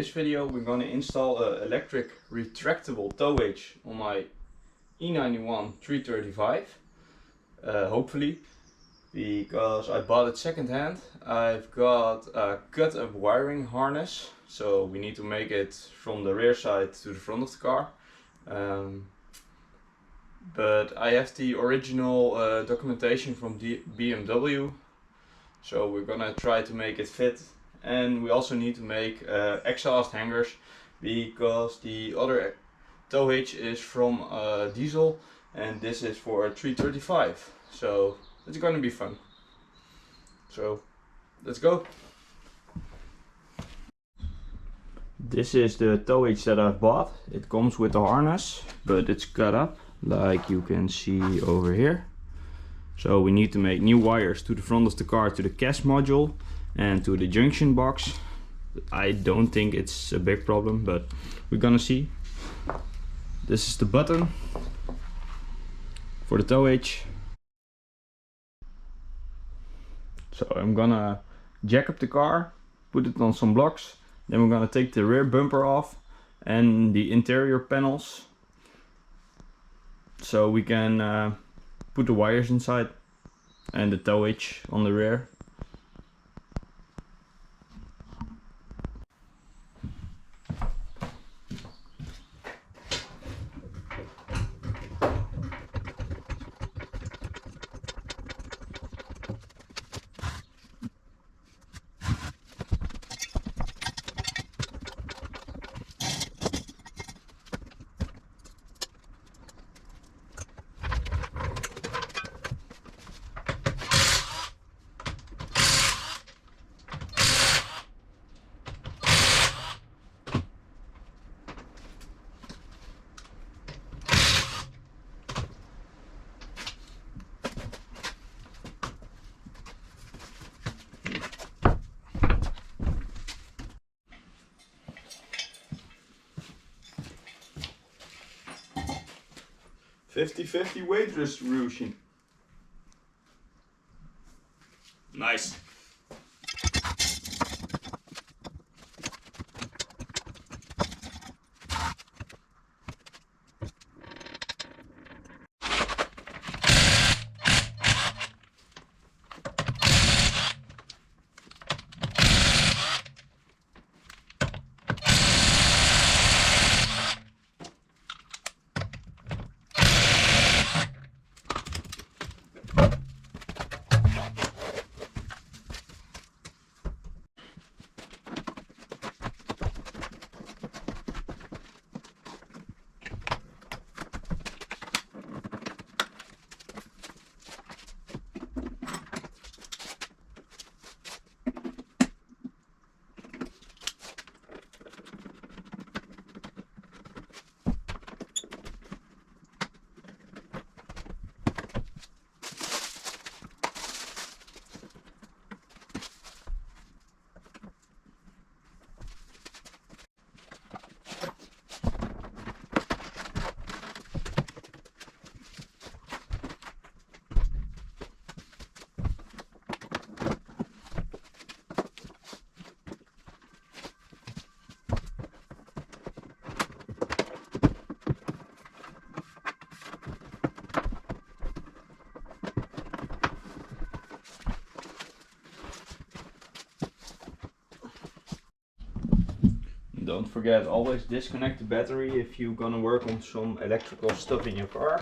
this video we're going to install an electric retractable tow hitch on my E91 335, hopefully, because I bought it second-hand. I've got a cut-up wiring harness, so we need to make it from the rear side to the front of the car. But I have the original documentation from BMW, so we're gonna try to make it fit. And we also need to make exhaust hangers, because the other tow hitch is from diesel and this is for a 335. So it's gonna be fun. So let's go. This is the tow hitch that I've bought. It comes with a harness, but it's cut up like you can see over here. So we need to make new wires to the front of the car, to the CAS module and to the junction box. I don't think it's a big problem, but we're gonna see. This is the button for the tow hitch. So I'm gonna jack up the car, put it on some blocks, then we're gonna take the rear bumper off and the interior panels, so we can put the wires inside and the tow hitch on the rear. "50-50 weight distribution." Nice. Don't forget, always disconnect the battery if you're gonna work on some electrical stuff in your car.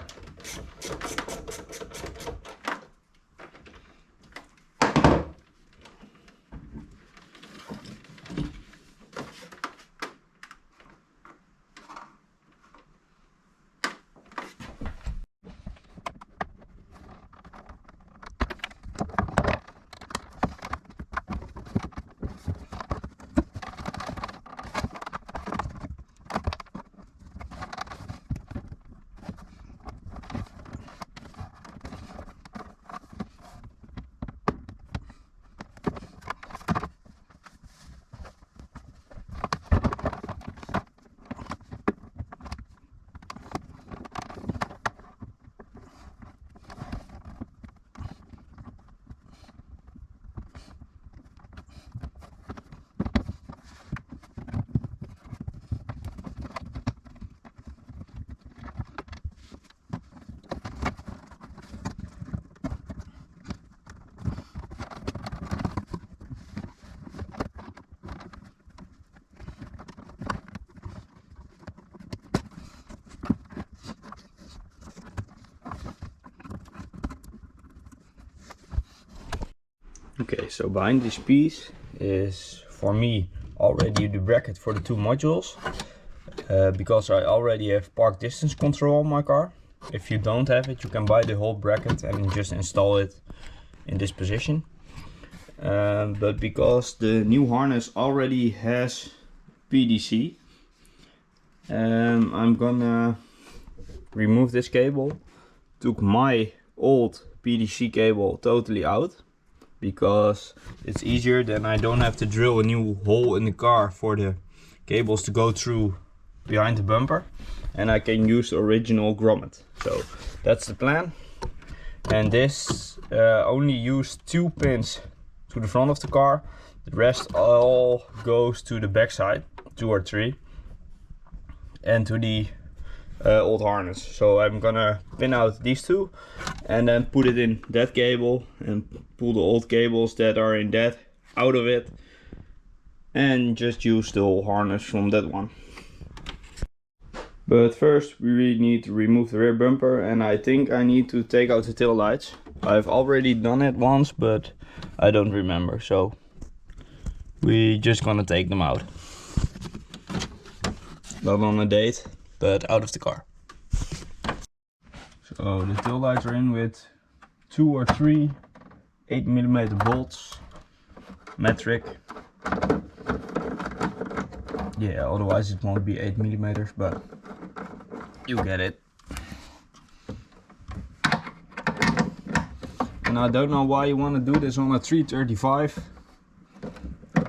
Okay, so behind this piece is for me already the bracket for the two modules, because I already have park distance control on my car. If you don't have it, you can buy the whole bracket and just install it in this position. But because the new harness already has PDC, I'm gonna remove this cable. Took my old PDC cable totally out, because it's easier, then I don't have to drill a new hole in the car for the cables to go through behind the bumper, and I can use the original grommet. So that's the plan. And this only used 2 pins to the front of the car, the rest all goes to the back side, 2 or 3, and to the old harness. So I'm gonna pin out these 2 and then put it in that cable and pull the old cables that are in that out of it, and just use the whole harness from that one. But first we really need to remove the rear bumper, and I think I need to take out the tail lights. I've already done it once, but I don't remember, so we just gonna take them out. Not on a date, but out of the car. So the tail lights are in with 2 or 3 8mm bolts, metric. Yeah, otherwise it won't be 8mm, but you get it. And I don't know why you want to do this on a 335,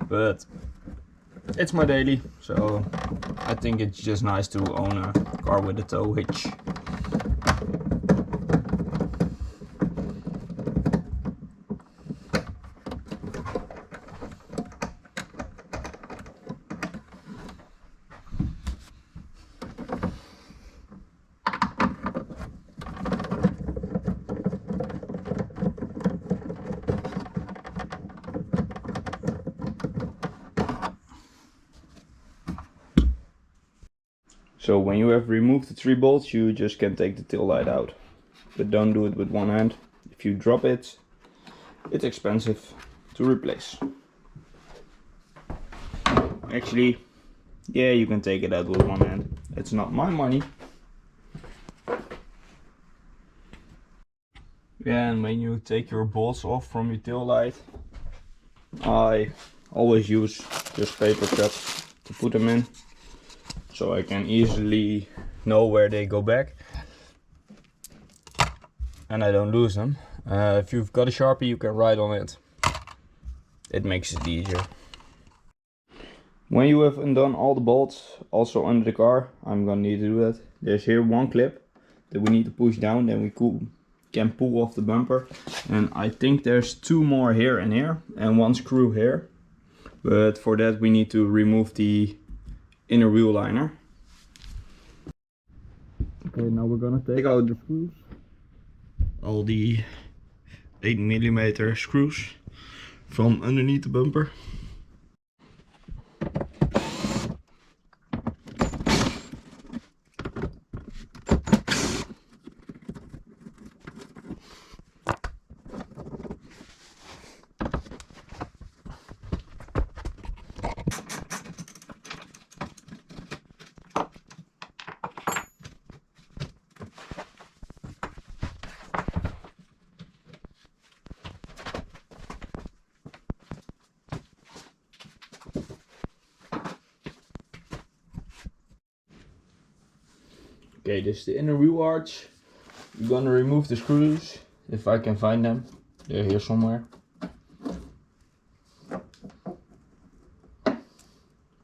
but it's my daily, so I think it's just nice to own a car with a tow hitch. So when you have removed the 3 bolts, you just can take the tail light out. But don't do it with one hand. If you drop it, it's expensive to replace. Actually, yeah, you can take it out with one hand. It's not my money. Yeah, and when you take your bolts off from your tail light, I always use just paper cups to put them in, so I can easily know where they go back and I don't lose them. If you've got a Sharpie, you can write on it. It makes it easier. When you have undone all the bolts, also under the car, I'm gonna need to do that. There's here one clip that we need to push down, then we can pull off the bumper. And I think there's 2 more here and here, and 1 screw here. But for that we need to remove the inner wheel liner. Okay, now we're gonna take out the screws. All the 8mm screws from underneath the bumper. Okay, this is the inner wheel arch. I'm gonna remove the screws, if I can find them. They're here somewhere.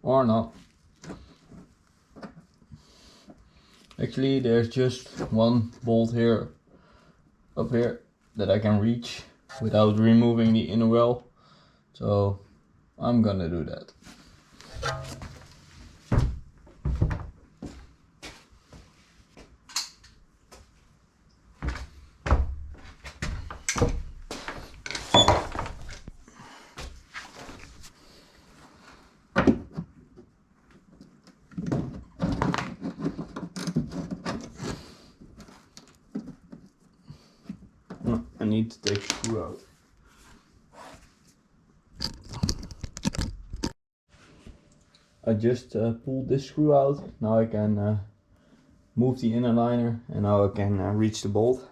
Or not. Actually, there's just 1 bolt here, up here, that I can reach without removing the inner well. So I'm gonna do that. I need to take the screw out. I just pulled this screw out. Now I can move the inner liner, and now I can reach the bolt.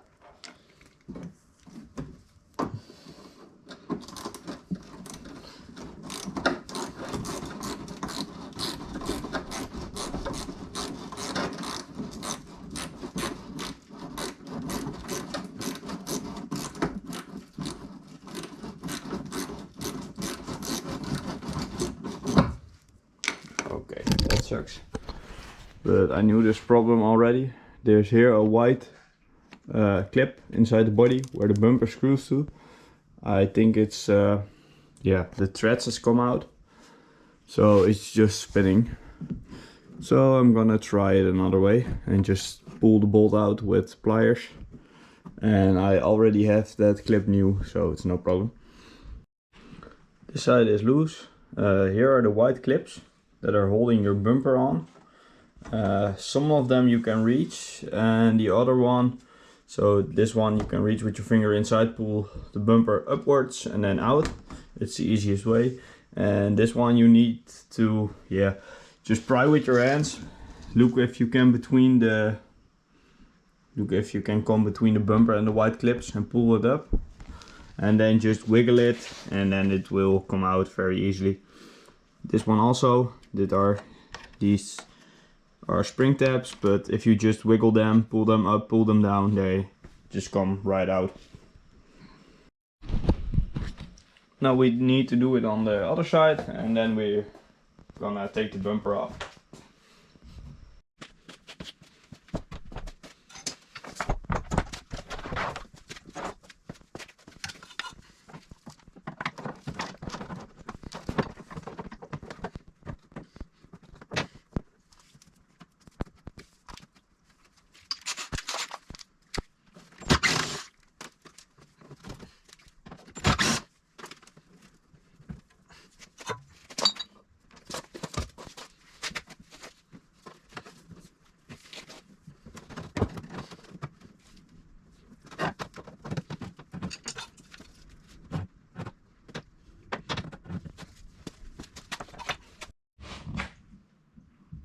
Okay, that sucks. But I knew this problem already. There's here a white clip inside the body where the bumper screws to. I think it's yeah, the threads has come out, so it's just spinning. So I'm gonna try it another way and just pull the bolt out with pliers. And I already have that clip new, so it's no problem. This side is loose. Here are the white clips that are holding your bumper on. Some of them you can reach, and the other one, so this one you can reach with your finger inside, pull the bumper upwards and then out. It's the easiest way. And this one you need to, yeah, just pry with your hands. Look if you can come between the bumper and the white clips and pull it up. And then just wiggle it, and then it will come out very easily. This one also, these are spring tabs, but if you just wiggle them, pull them up, pull them down, they just come right out. Now we need to do it on the other side, and then we're gonna take the bumper off.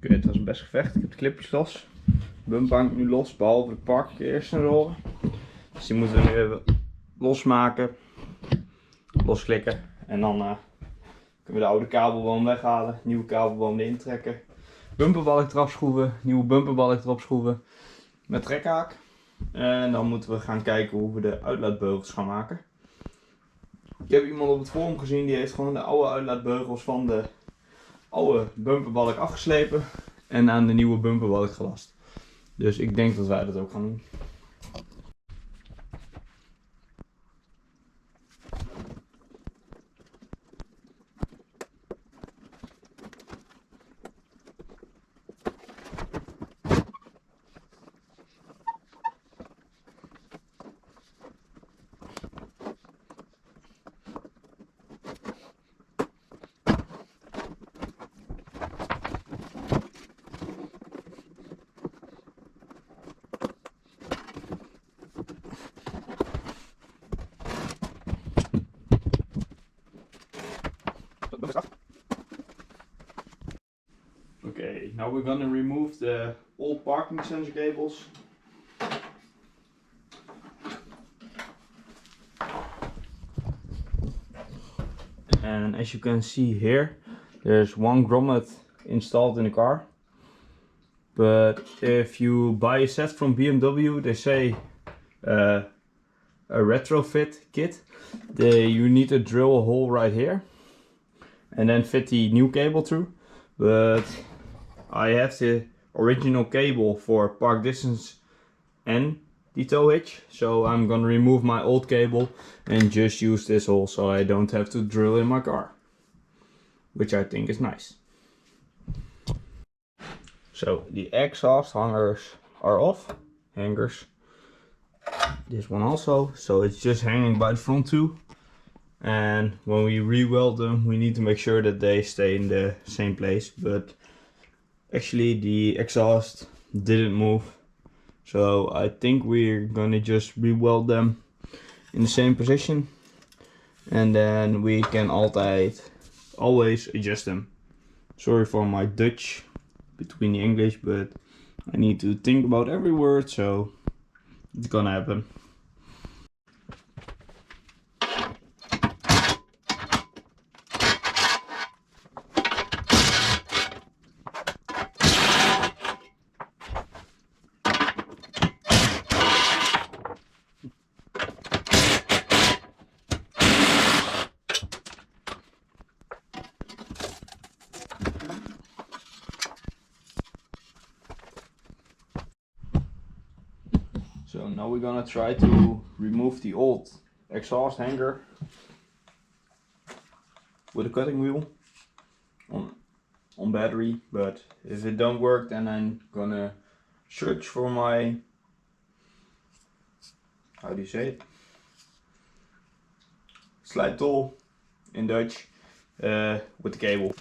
Oké, het was een best gevecht. Ik heb de clipjes los. De bumper hangt nu los, behalve de park eerst naar horen. Dus die moeten we nu even losmaken, losklikken. En dan kunnen we de oude kabelboom weghalen, nieuwe kabelboom erin trekken. Bumperbalk eraf schroeven, nieuwe bumperbalk erop schroeven met trekhaak. En dan moeten we gaan kijken hoe we de uitlaatbeugels gaan maken. Ik heb iemand op het forum gezien, die heeft gewoon de oude uitlaatbeugels van de oude bumperbalk afgeslepen en aan de nieuwe bumperbalk gelast. Dus ik denk dat wij dat ook gaan doen. Okay, now we're gonna remove the old parking sensor cables. And as you can see here, there's one grommet installed in the car. But if you buy a set from BMW, they say a retrofit kit, you need to drill a hole right here and then fit the new cable through. But I have the original cable for park distance and the tow hitch, so I'm gonna remove my old cable and just use this hole so I don't have to drill in my car, which I think is nice. So the exhaust hangers are off, this one also, so it's just hanging by the front too. And when we re-weld them, we need to make sure that they stay in the same place, but actually the exhaust didn't move, so I think we're gonna just re-weld them in the same position, and then we can always adjust them Sorry for my Dutch between the English, but I need to think about every word, so it's gonna happen. So now we're gonna try to remove the old exhaust hanger with a cutting wheel on battery, but if it don't work, then I'm gonna search for my, how do you say it, slide tool in Dutch, with the cable.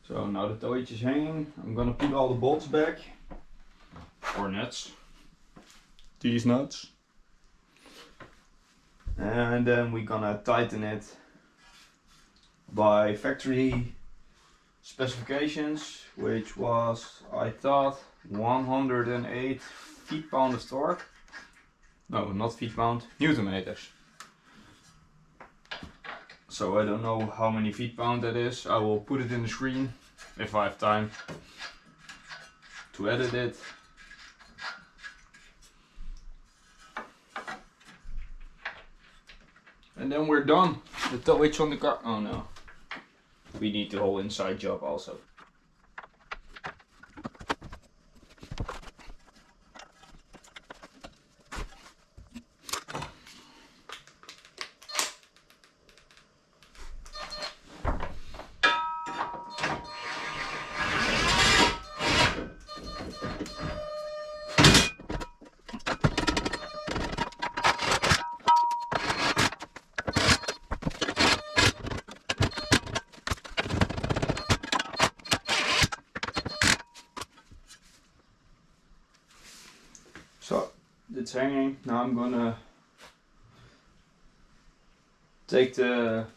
So now the tow hitch is hanging, I'm gonna put all the bolts back, or nuts, these nuts, and then we're gonna tighten it by factory specifications, which was, I thought, 108 feet-pound of torque. No, not feet-pound, Newton meters. So I don't know how many feet-pound that is. I will put it in the screen if I have time to edit it. And then we're done. The tow hitch on the car. Oh no. We need the whole inside job also. So it's hanging. Now I'm gonna take the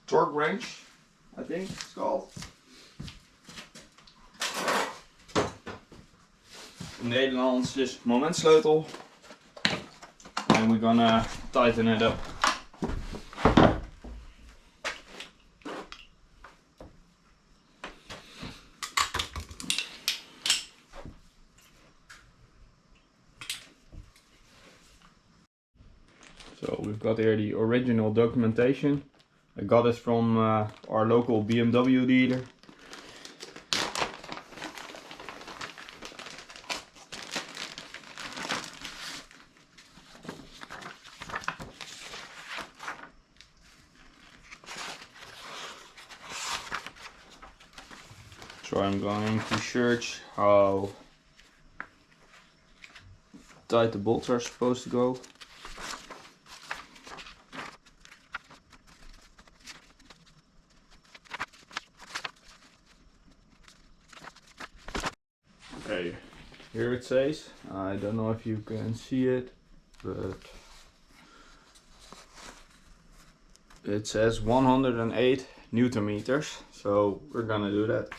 torque wrench, I think it's called. In Nederlands is momentsleutel. And we're gonna tighten it up. So we've got here the original documentation. I got it from our local BMW dealer. So I'm going to search how tight the bolts are supposed to go. Okay, here it says, I don't know if you can see it, but it says 108 Newton meters, so we're gonna do that.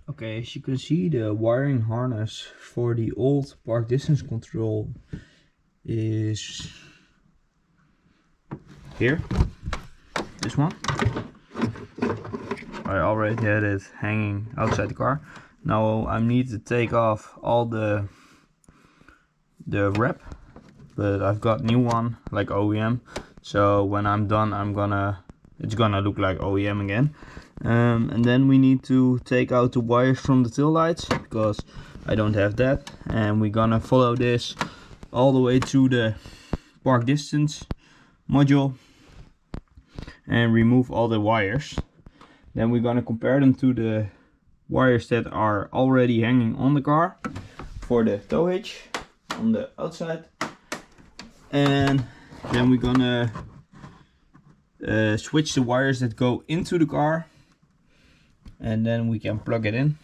Okay, as you can see, the wiring harness for the old park distance control is here. This one. I already had it hanging outside the car. Now I need to take off all the wrap, but I've got new one like OEM. So when I'm done, it's gonna look like OEM again. And then we need to take out the wires from the tail lights because I don't have that, and we're gonna follow this all the way to the park distance module and remove all the wires. Then we're gonna compare them to the wires that are already hanging on the car for the tow hitch on the outside, and then we're gonna switch the wires that go into the car, and then we can plug it in.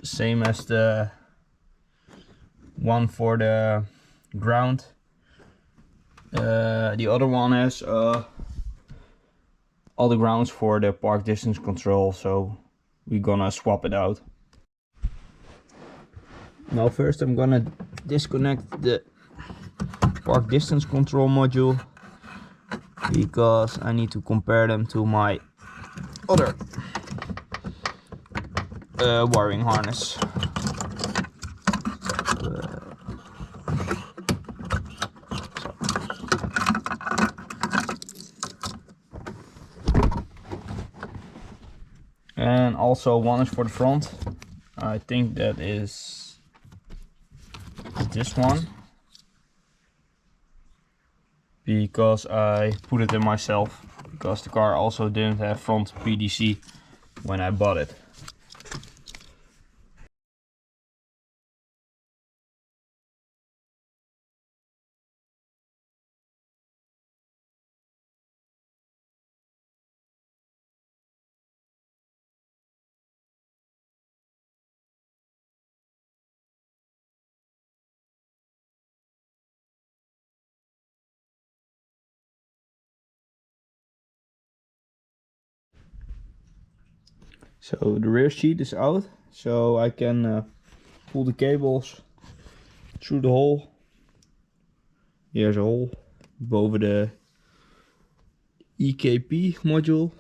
Same as the one for the ground. The other one has all the grounds for the park distance control, so we're gonna swap it out. Now first I'm gonna disconnect the park distance control module because I need to compare them to my other wiring harness. And also one is for the front. I think that is this one, because I put it in myself, because the car also didn't have front PDC when I bought it. So the rear sheet is out, so I can pull the cables through the hole. Here's a hole boven the EKP module,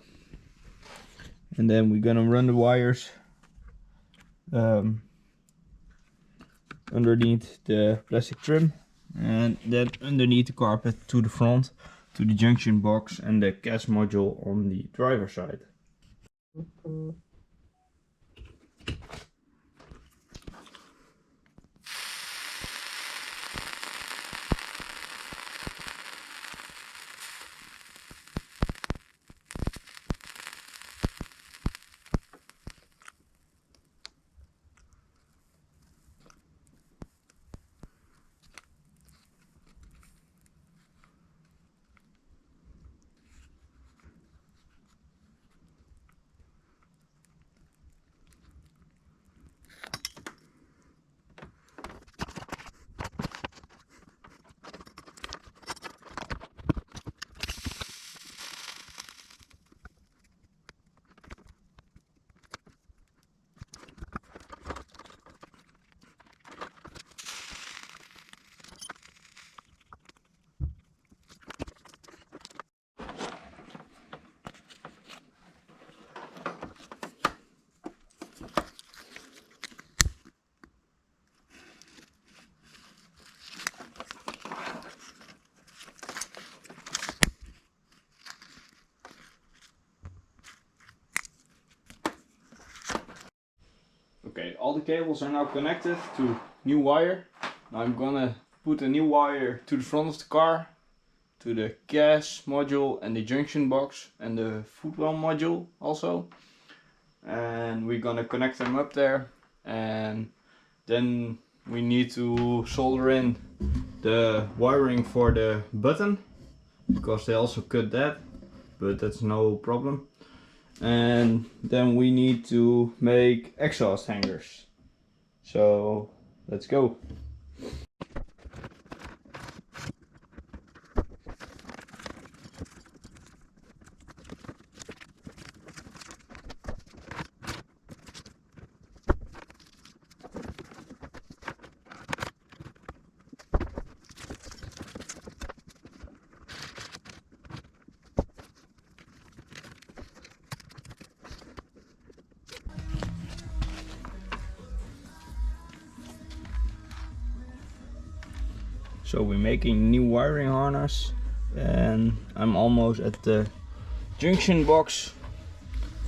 and then we're gonna run the wires underneath the plastic trim, and then underneath the carpet to the front, to the junction box and the gas module on the driver's side. Okay, all the cables are now connected to new wire. Now I'm gonna put a new wire to the front of the car, to the gas module and the junction box and the footwell module also. And we're gonna connect them up there, and then we need to solder in the wiring for the button, because they also cut that, but that's no problem. And then we need to make exhaust hangers. So let's go. So we're making new wiring harness, and I'm almost at the junction box,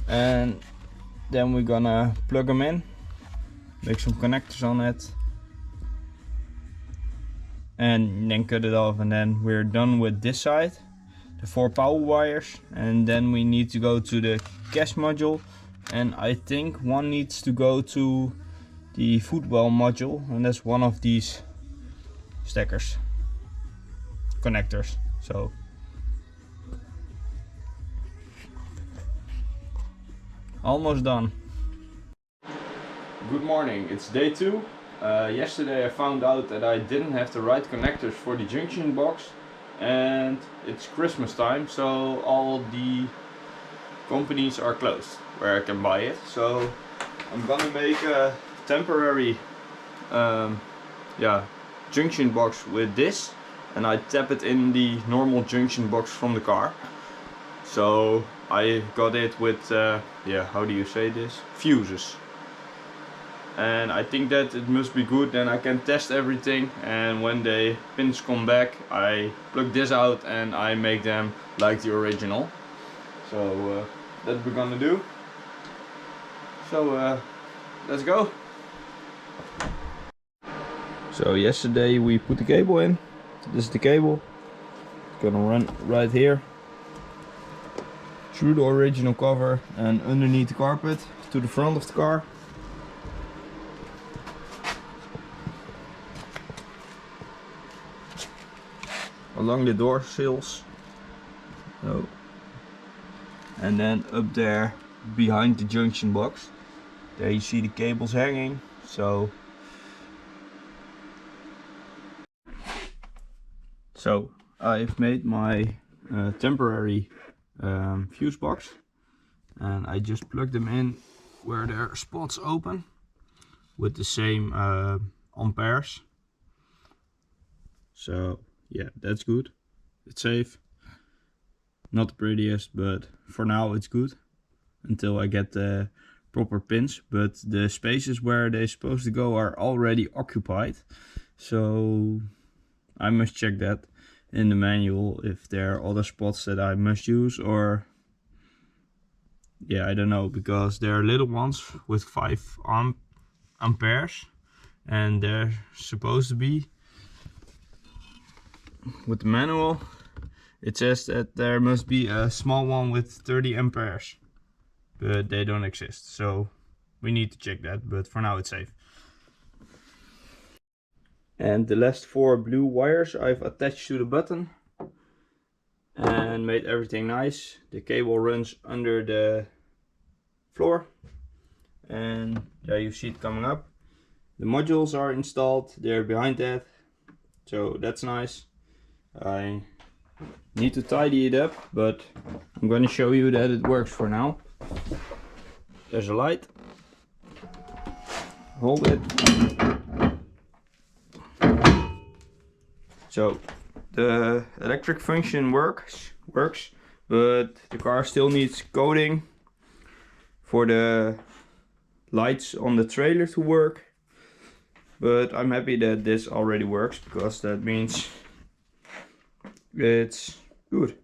and then we're gonna plug them in, make some connectors on it, and then cut it off, and then we're done with this side, the 4 power wires. And then we need to go to the gas module, and I think one needs to go to the footwell module, and that's one of these stackers, connectors. So almost done. Good morning, it's day 2. Yesterday I found out that I didn't have the right connectors for the junction box, and it's Christmas time, so all the companies are closed where I can buy it. So I'm gonna make a temporary junction box with this, and I tap it in the normal junction box from the car. So I got it with how do you say this, fuses, and I think that it must be good. Then I can test everything, and when the pins come back I plug this out and I make them like the original. So that we're gonna do. So let's go. So yesterday we put the cable in. This is the cable. It's gonna run right here through the original cover and underneath the carpet to the front of the car. Along the door sills. So, and then up there behind the junction box, there you see the cables hanging. So I've made my temporary fuse box, and I just plug them in where there are spots open with the same amperes. So yeah, that's good. It's safe. Not the prettiest, but for now it's good until I get the proper pins. But the spaces where they're supposed to go are already occupied, so I must check that in the manual if there are other spots that I must use, or yeah, I don't know, because there are little ones with 5 amperes, and they're supposed to be, with the manual it says that there must be a small one with 30 amperes, but they don't exist, so we need to check that, but for now it's safe. And the last 4 blue wires I've attached to the button and made everything nice. The cable runs under the floor, and there you see it coming up. The modules are installed, they're behind that, so that's nice. I need to tidy it up, but I'm going to show you that it works for now. There's a light. Hold it. So the electric function works, but the car still needs coating for the lights on the trailer to work. But I'm happy that this already works, because that means it's good.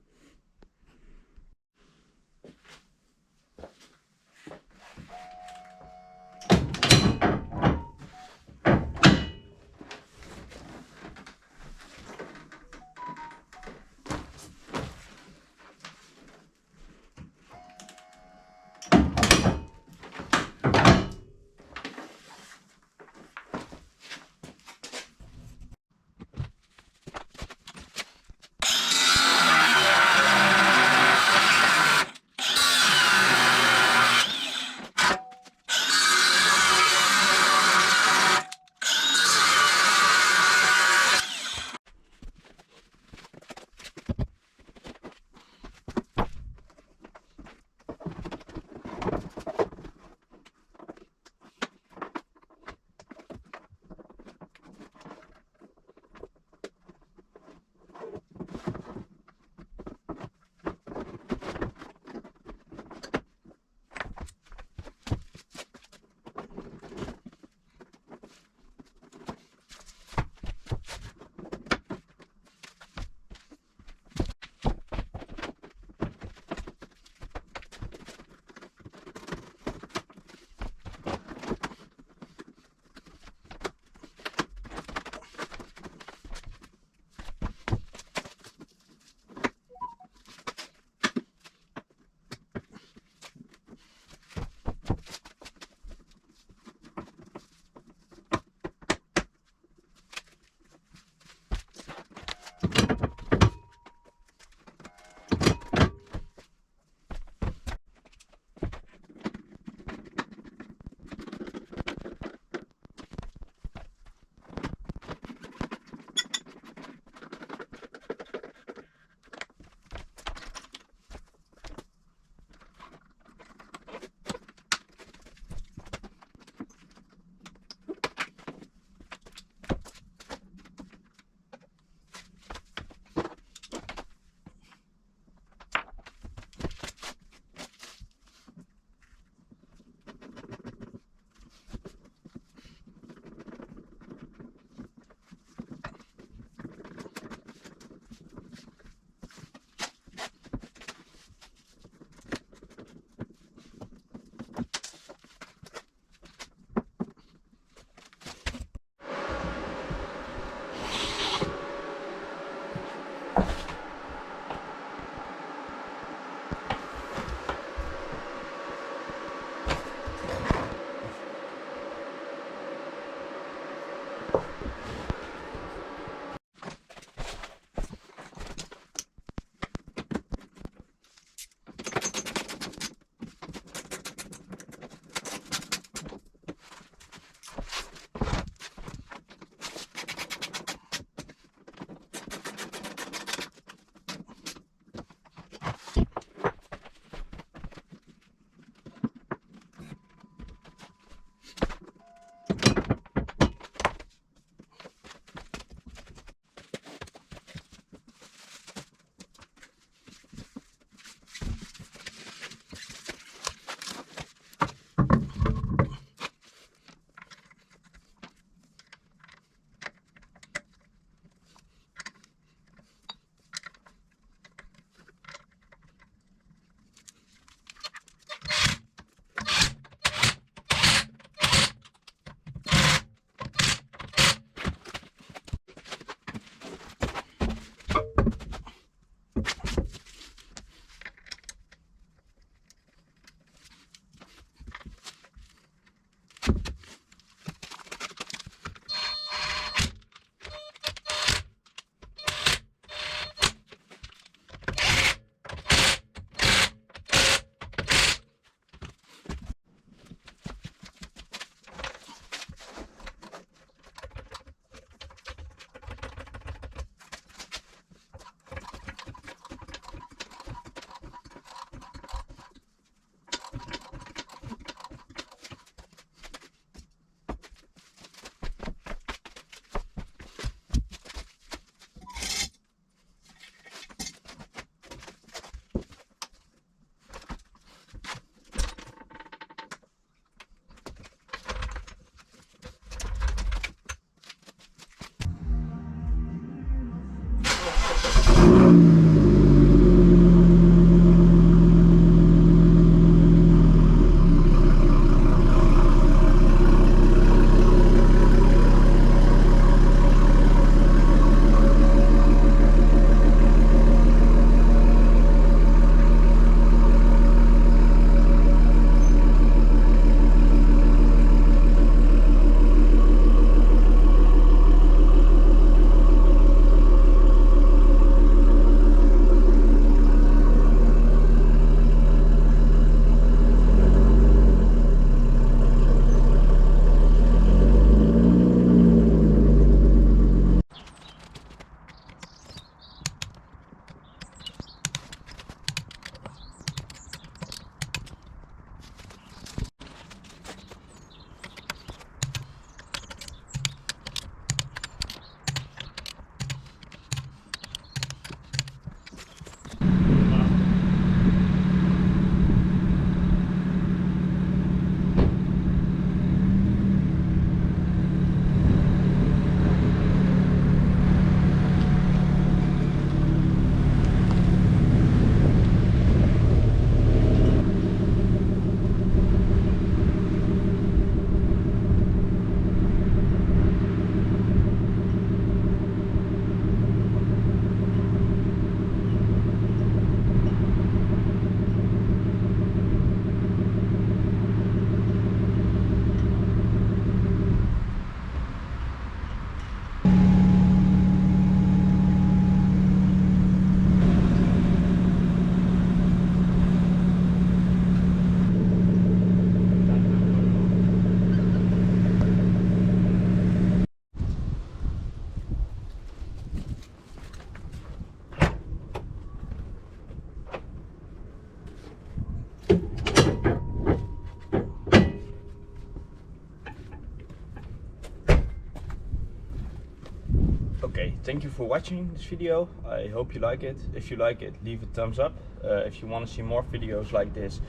Okay, thank you for watching this video. I hope you like it. If you like it, leave a thumbs up. If you want to see more videos like this,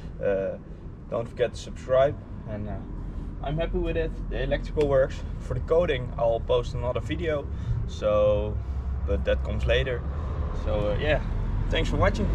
don't forget to subscribe. And I'm happy with it. The electrical works. For the coding, I'll post another video. So, but that comes later. So yeah, thanks for watching.